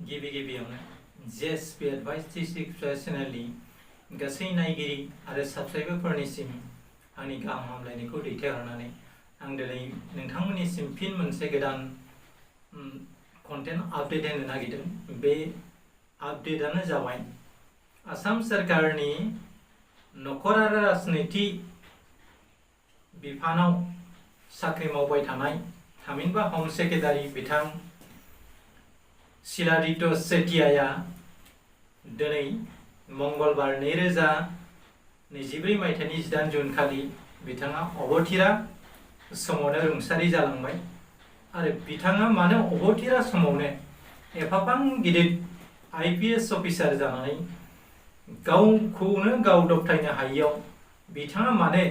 गिबियावनो JSP advice 365 चेनेलनि गासै नायगिरि आरो साबस्क्राइबारफोरनिसिम आंनि गाहाम हामलायनायखौ दैथायहरनानै आं दिनै नोंथांमोननिसिम फिन मोनसे गोदान कन्टेन्ट आपडेट होनो नागिरदों। बे आपडेटआनो जाबाय आसाम सोरखारनि नखर आरो राजनिति बिफानाव साख्रि मावबाय थानाय थामहिनबा हम सेक्रेटारि बिथां शिलादित्य सेथियाया दिनै मंगलबार 2024 मायथाइनि 18 जुन खालि बिथाङा अबथिरा समावनो रुंसारि जालांबाय। आरो बिथाङा मानो अबथिरा समावनो एफाबां गिदिर आईपीएस अफिसार जानानै गावखौनो गाव दबथायनो हायियाव बिथाङा मानो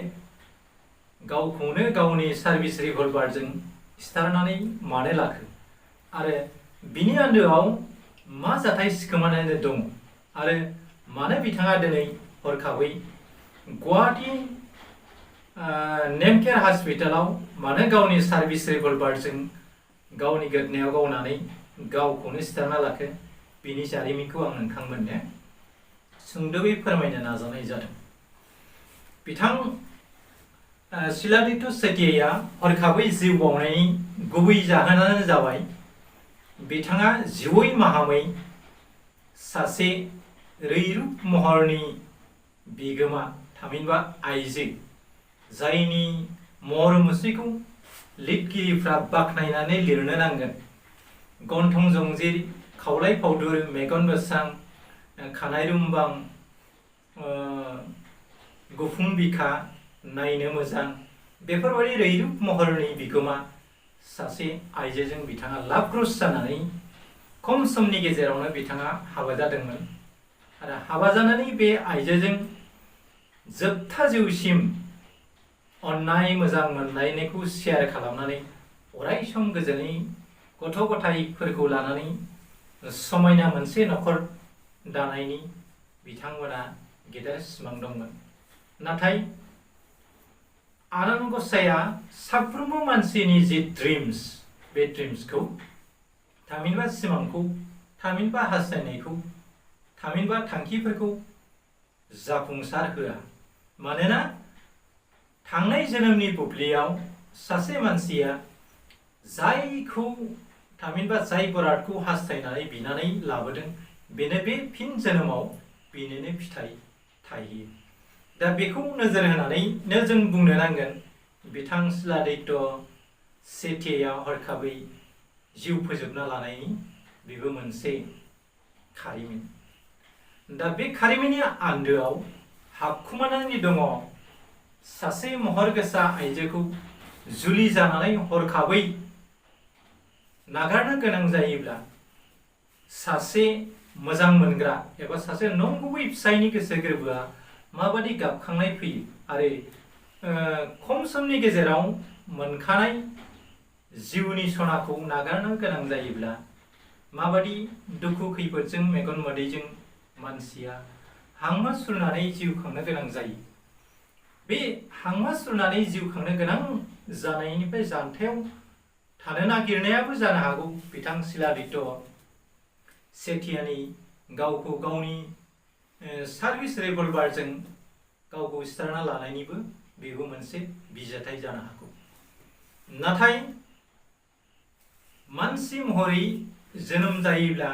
गावखौनो गावनि सार्भिस रिभल्भारजों सिथारनानै मानो लाखो आरो बिनि आन्दोआव मा जाथाय सिखोमानानै दं आरो मानो बिथाङा दिनै हरखाबै गुवाहाटी नेमकेयार हस्पिटालाव मानो गावनि सार्भिस रिभल्भारजों गावनि गोदनायाव गावनानै गावखौनो सिथारना लाखो बिनि जारिमिनखौ आं नोंथांमोननो सुंद'यै फोरमायनो नाजानाय जादों। बिथां शिलादित्य सेथियाया हरखाबै जिउ बावनायनि गुबै जाहोनानो जाबाय बिथाङा जिउयै माहामै सासे रैरुब महरनि बिगोमा थामहिनबा आइजो जायनि महर मुस्रिखौ लिरगिरिफ्रा बाख्नायनानै लिरनो नांगोन। गन्थं जंजिर, खावलाय फावदुर, मेगन मोस्रां, खानाय रुम्बां, गुफुं बिखा, नायनो मोजां, बेफोरबायदि रैरुब महरनि बिगोमा सासे आइजोजों बिथाङा लाभग्रस्त जानानै खम समनि गेजेरावनो बिथाङा हाबा जादोंमोन। आरो हाबा जानानै बे आइजोजों जोबथा जिउसिम अननाय मोजां मोनलायनायखौ शेयार खालामनानै अराय सम गोजोनै गथ' गथायफोरखौ लानानै समायना मोनसे नखर दानायनि बिथांमोना गेदेर सिमां दंमोन। नाथाय आनान गसाइया साफ्रोमबो मानसिनि जि ड्रिम्स बे ड्रिम्सखौ थामहिनबा सिमांखौ थामहिनबा हास्थायनायखौ थामहिनबा थांखिफोरखौ जाफुंसार होआ। मानोना थांनाय जोनोमनि बुब्लियाव सासे मानसिया जायखौ थामहिनबा जाय बरादखौ हास्थायनानै बिनानै लाबोदों बेनो बे फिन जोनोमाव बेनिनो फिथाइ थायो। दा बेखौ नोजोर होनानैनो जों बुंनो नांगोन बिथां शिलादित्य सेथियाया हरखाबै जिउ फोजोबना लानायनि बेबो मोनसे खारिमिन। दा बे खारिमिननि आन्दोआव हाबखुमानानै दङ सासे महर गोसा आइजोखौ जुलि जानानै हरखाबै नागारनो गोनां जायोब्ला सासे मोजां मोनग्रा एबा सासे नंगुबै फिसायनि गोसो गोरबोआ माबादि गाबखांनाय फैयो आरो खम समनि गेजेराव मोनखानाय जिउनि सनाखौ नागारनो गोनां जायोब्ला माबादि दुखु खैफोदजों मेगन मोदैजों मानसिया हांमा सुरनानै जिउ खांनो गोनां जायो। बे हांमा सुरनानै जिउ खांनो गोनां जानायनिफ्राय जानथायाव थानो नागिरनायाबो जानो हागौ बिथां शिलादित्य सेथियानि गावखौ गावनि सार्भिस रिभल्भारजों गावखौ सिथारना लानायनिबो बेबो मोनसे बिजाथाय जानो हागौ। नाथाय मानसि महरै जोनोम जायोब्ला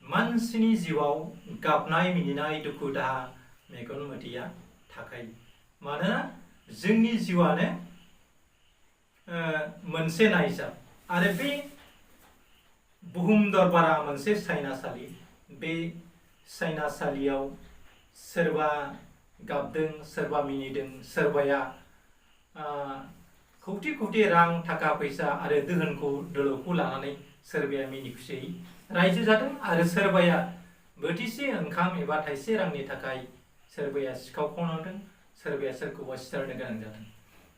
मानसिनि जिउआव गाबनाय मिनिनाय दुखु दाहा मेगन मोदैया थाखायो। मानोना जोंनि जिउआनो मोनसे नायजाब आरो बे बुहुम दरबारा मोनसे सायनासालि। बे सायनासालियाव सोरबा गाबदों, सोरबा मिनिदों, सोरबाया खौथि खौथि रां थाखा फैसा आरो दोहोनखौ दोलौखौ लानानै सोरबाया मिनि खुसियै रायजो जादों आरो सोरबाया बोथिसे ओंखाम एबा थाइसे रांनि थाखाय सोरबाया सिखाव खावनांदों, सोरबाया सोरखौबा सिथारनो गोनां जादों।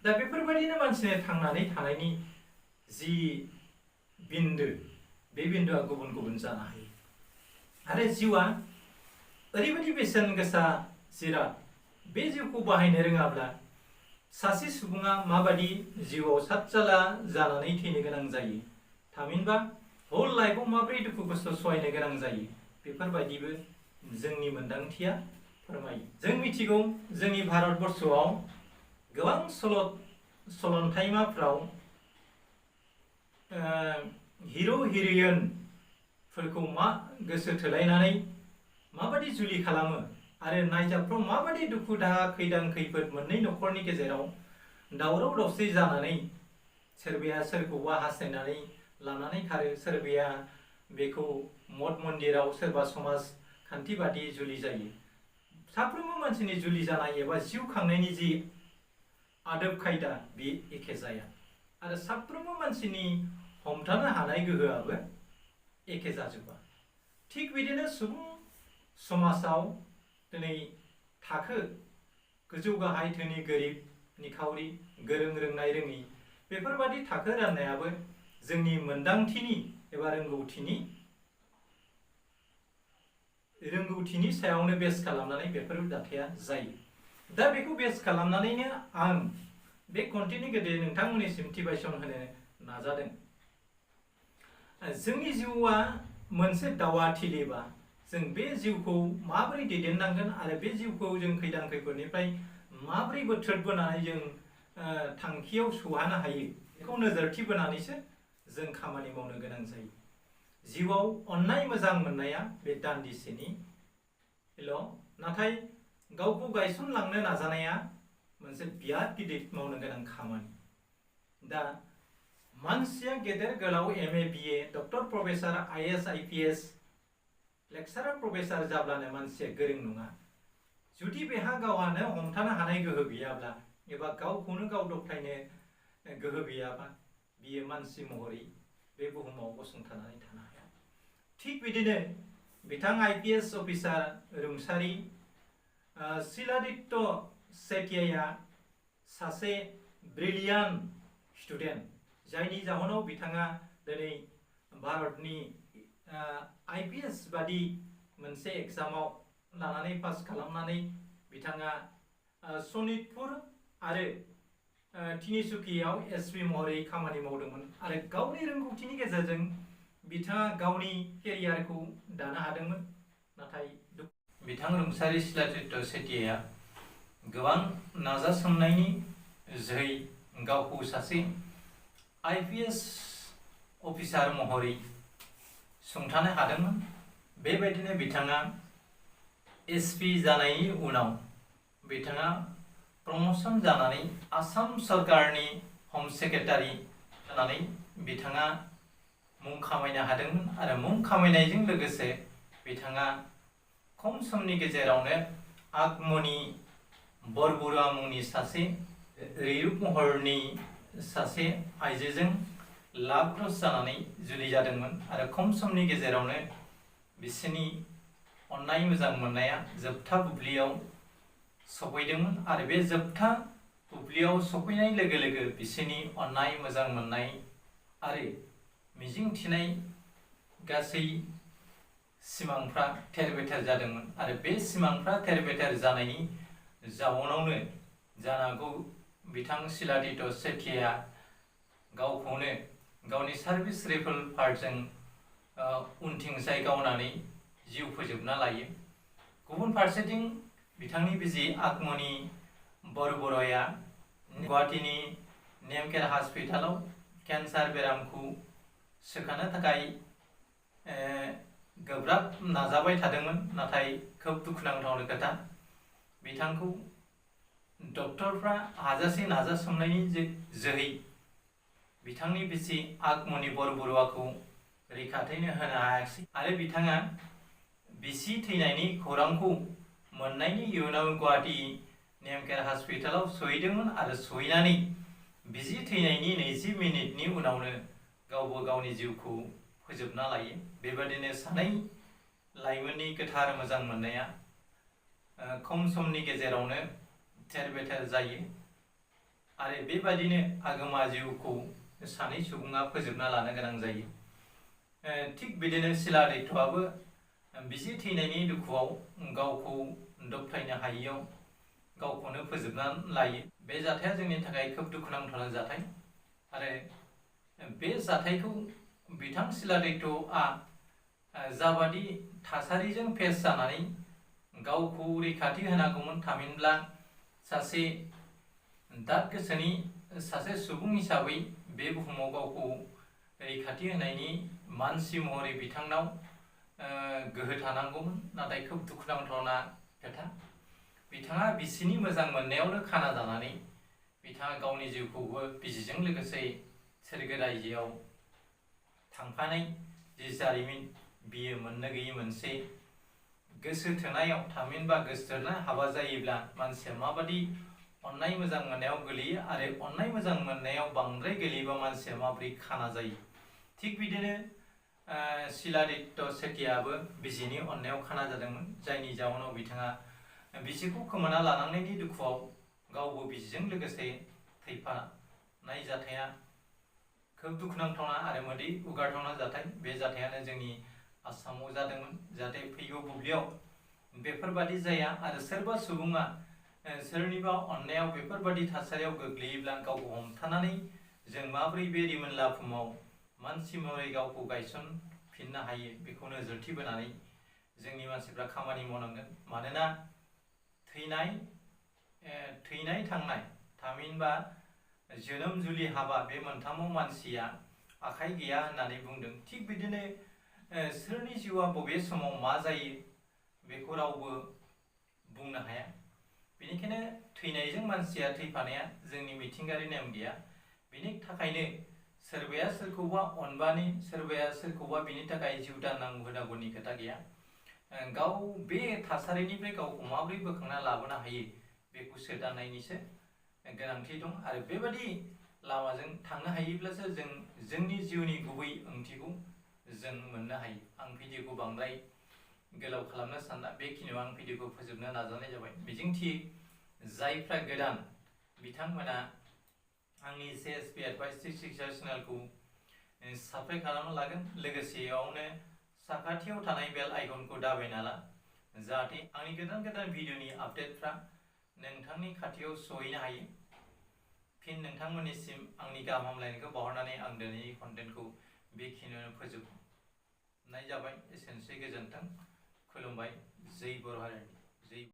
दा बेफोरबायदिनो मानसिनि थांनानै थानायनि जि बिन्दो बे बिन्दोआ गुबुन गुबुन जानो हायो। आरो जिउआ ओरैबायदि बेसेन गोसा जिराद बे जिउखौ बाहायनो रोङाब्ला सासे सुबुङा माबादि जिउआव सातजाला जानानै थैनो गोनां जायो थामहिनबा होल लाइफआव माबोरै दुखु खस्थ' सहायनो गोनां जायो बेफोरबायदिबो जोंनि मोन्दांथिया फोरमायो। जों मिथिगौ जोंनि भारतबर्षआव गोबां सलन्थाइमाफ्राव हिर' हिर'इनफोरखौ गोसो थोलायनानै माबादि जुलि खालामो आरो नायजाबफ्राव माबादि दुखु दाहा खैदां खैफोद मोननै न'खरनि गेजेराव दावराव दावसि जानानै सोरबाया सोरखौबा हास्थायनानै लानानै खारो, सोरबाया बेखौ मठ मन्दिराव, सोरबा समाजखान्थि बादि जुलि जायो। साफ्रोमबो मानसिनि जुलि जानाय एबा जिउ खांनायनि जि आदब खायदा बे एखे जाया आरो साफ्रोमबो मानसिनि हमथानो हानाय गोहोआबो एखे जाजोबा। थिग बिदिनो सुबुं समाजाव दिनै थाखो गोजौ गाहाय, धोनि गोरिब, निखावरि, गोरों रोंनाय रोङि बेफोरबादि थाखो राननायाबो जोंनि मोन्दांथिनि एबा रोंगौथिनि सायावनो बेस खालामनानै बेफोर जाथाया जायो। दा बेखौ बेस खालामनानैनो आं बे कन्टेन्टनि गेजेरजों नोंथांमोननिसिम मोटिभेसन होनो नाजादों। जोंनि जिउआ मोनसे दावहाथिलिबा जों बे जिउखौ माबोरै दैदेननांगोन आरो बे जिउखौ जों खैदां खैफोदनिफ्राय माबोरै बोथ्रोद बोनानै जों थांखियाव सौहानो हायो बेखौ नोजोरथि बोनानैसो जों खामानि मावनो गोनां जायो। जिउआव अननाय मोजां मोननाया बे दान्दिसेनिल', नाथाय गावखौ गायसनलांनो नाजानाया मोनसे बिराद गिदिर मावनो गोनां खामानि। दा मानसिया गेदेर गोलाव MA BA doctor professor IAS IPS lecturer professor जाब्लानो मानसिया गोरों नङा। जुदि बेहा गावहानो हमथानो हानाय गोहो गैयाब्ला एबा गावखौनो गाव दबथायनो गोहो गैयाबा बियो मानसि महरै बे बुहुमाव गसंथानानै थानो हाया। थिग बिदिनो बिथां IPS अफिसार रुंसारि शिलादित्य सेथियाया सासे ब्रिलियान्ट स्टुडेन्ट, जायनि जाहोनाव बिथाङा दिनै भारतनि IPS बादि मोनसे एग्जामाव लानानै पास खालामनानै बिथाङा सनितपुर आरो तिनिसुकियाव SP महरै खामानि मावदोंमोन आरो गावनि रोंगौथिनि गेजेरजों बिथाङा गावनि केरियारखौ दानो हादोंमोन। नाथाय बिथां रुंसारि शिलादित्य सेथियाया गोबां नाजासोमनायनि जोहै गावखौ सासे IPS अफिसार महरै सुंथानो हादोंमोन। बेबायदिनो बिथाङा SP जानायनि उनाव बिथाङा प्रमोशन जानानै आसाम सरकारनि हम सेक्रेटारि जानानै बिथाङा मुं खामायनो हादोंमोन आरो मुं खामायनायजों लोगोसे बिथाङा खम समनि गेजेरावनो आगमनि बरबरुवा मुंनि सासे रैरुब महरनि सासे आइजोजों लाभग्रस्त जानानै जुलि जादोंमोन आरो खम समनि गेजेरावनो बिसोरनि अननाय मोजां मोननाया जोबथा बुब्लियाव सफैदोंमोन आरो बे जोबथा बुब्लियाव सफैनाय लोगो लोगो बिसोरनि अननाय मोजां मोननाय आरो मिजिं थिनाय गासै सिमांफ्रा थेर बेथेर जादोंमोन आरो बे सिमांफ्रा थेर बेथेर जानायनि जाउनावनो जानो हागौ बिथां शिलादित्य सेथिया गावखौनो गावनि सार्भिस राइफल पार्टजों उनथिंजाय गावनानै जिउ फोजोबना लायो। गुबुन फारसेथिं बिथांनि बिसि आगमनि बरबरुवाया गुवाहाटीनि नेमकेयार हस्पिटालाव केन्सार बेरामखौ सोखानो थाखाय गोब्राब नाजाबाय थादोंमोन। नाथाय खोब दुखुनांथावनि खोथा, बिथांखौ डक्टरफ्रा हाजासे नाजासोमनायनि जोहै बिथांनि बिसि आगमनि बरबरुवाखौ रैखाथैनो होनो हायाखिसै आरो बिथाङा बिसि थैनायनि खौरांखौ मोननायनि इयुनाव गुवाहाटी नेमकेयार हस्पिटालाव सहैदोंमोन आरो सहैनानै बिसि थैनायनि 20 मिनिटनि उनावनो गावबो गावनि जिउखौ फोजोबना लायो। बेबादिनो सानै लाइमोननि गोथार मोजां मोननाया खम समनि गेजेरावनो थेर बेथेर जायो आरो बेबादिनो आगोमा जिउखौ सानै सुबुङा फोजोबना लानो गोनां जायो। थिग बिदिनो शिलादित्यआबो बिसि थैनायनि दुखुआव गावखौ दबथायनो हायियाव गावखौनो फोजोबना लायो। बे जाथाया जोंनि थाखाय खोब दुखुनांथाव जाथाय आरो बे जाथायखौ बिथां सिलादैथ'आ जाबादि थासारिजों फेस जानानै गावखौ रैखाथि होनांगौमोन, थामहिनब्ला सासे दाद गोसोनि सासे सुबुं हिसाबै बे बुहुमाव गावखौ रैखाथि होनायनि मानसि महरै बिथांनाव गोहो थानांगौमोन। नाथाय खोब दुखुनांथावना खोथा, बिथाङा बिसिनि मोजां मोननायावनो खाना जानानै बिथाङा गावनि जिउखौबो बिसिजों लोगोसे सोरगो रायजोआव थांफानाय जि जारिमिन, बियो मोननो गैयै मोनसे गोसो थोनायाव, थामहिनबा गोसो थोना हाबा जायोब्ला मानसिया माबादि अननाय मोजां मोननायाव गोलैयो आरो अननाय मोजां मोननायाव बांद्राय गोलैयोबा मानसिया माबोरै खाना जायो। थिग बिदिनो शिलादित्य सेठीआबो बिसिनि अननायाव खाना जादोंमोन, जायनि जाउनाव बिथाङा बिसिखौ खोमाना लानांनायनि दुखुआव गावबो बिसिजों लोगोसे थैफानाय जाथाया खोब दुखुनांथावना आरो मोदै हुगारथावना जाथाय। बे जाथायानो जोंनि आसामाव जादोंमोन। जाहाथे फैगौ बुब्लियाव बेफोरबादि जाया आरो सोरबा सुबुङा सोरनिबा अननायाव बेफोरबादि थासारियाव गोग्लैयोब्ला गावखौ हमथानानै जों माबोरै बे रिमोनला बुहुमाव मानसि महरै गावखौ गायसनफिननो हायो, बेखौ नोजोरथि बोनानै जोंनि मानसिफ्रा खामानि मावनांगोन। मानोना थैनाय थांनाय, थामहिनबा जोनोम जुलि हाबा, बे मोनथामाव मानसिया आखाइ गैया होननानै बुंदों। थिग बिदिनो सोरनि जिउआ बबे समाव मा जायो बेखौ रावबो बुंनो हाया। बेनिखायनो थैनायजों मानसिया थैफानाया जोंनि मिथिंगायारि नेम गैया। बेनि थाखायनो सोरबाया सोरखौबा अनबानि, सोरबाया सोरखौबा बिनि थाखाय जिउ दान होनांगौनि खोथा गैया। गाव बे थासारिनिफ्राय गावखौ माबोरै बोखांना लाबोनो हायो बेखौ सोदांनायनिसो गोनांथि दं। आरो बेबादि लामाजों थांनो हायोब्लासो जों जोंनि जिउनि गुबै ओंथिखौ जों मोननो हायो। आं भिडिअखौ बांद्राय गोलाव खालामनो सानला, बेखिनियाव आं भिडिअखौ फोजोबनो नाजानाय जाबाय। मिजिंथियो जायफ्रा गोदान बिथांमोना आंनि CSP एडभाइस 360 चेनेलखौ साबस्क्राइब खालामना लागोन। लोगोसेयावनो साखाथियाव थानाय बेल आइकनखौ दाबायना ला, जाहाथे आंनि गोदान गोदान भिडिअनि आपडेटफ्रा नोंथांनि खाथियाव सहैनो हायो। फिन नोंथांमोननिसिम आंनि गाहाम हामलायनायखौ बावहरनानै आं दिनैनि कन्टेन्टखौ बेखिनियावनो फोजोबनाय जाबाय। एसेनोसै, गोजोन्थों, खुलुमबाय, जै बर' हारिनि।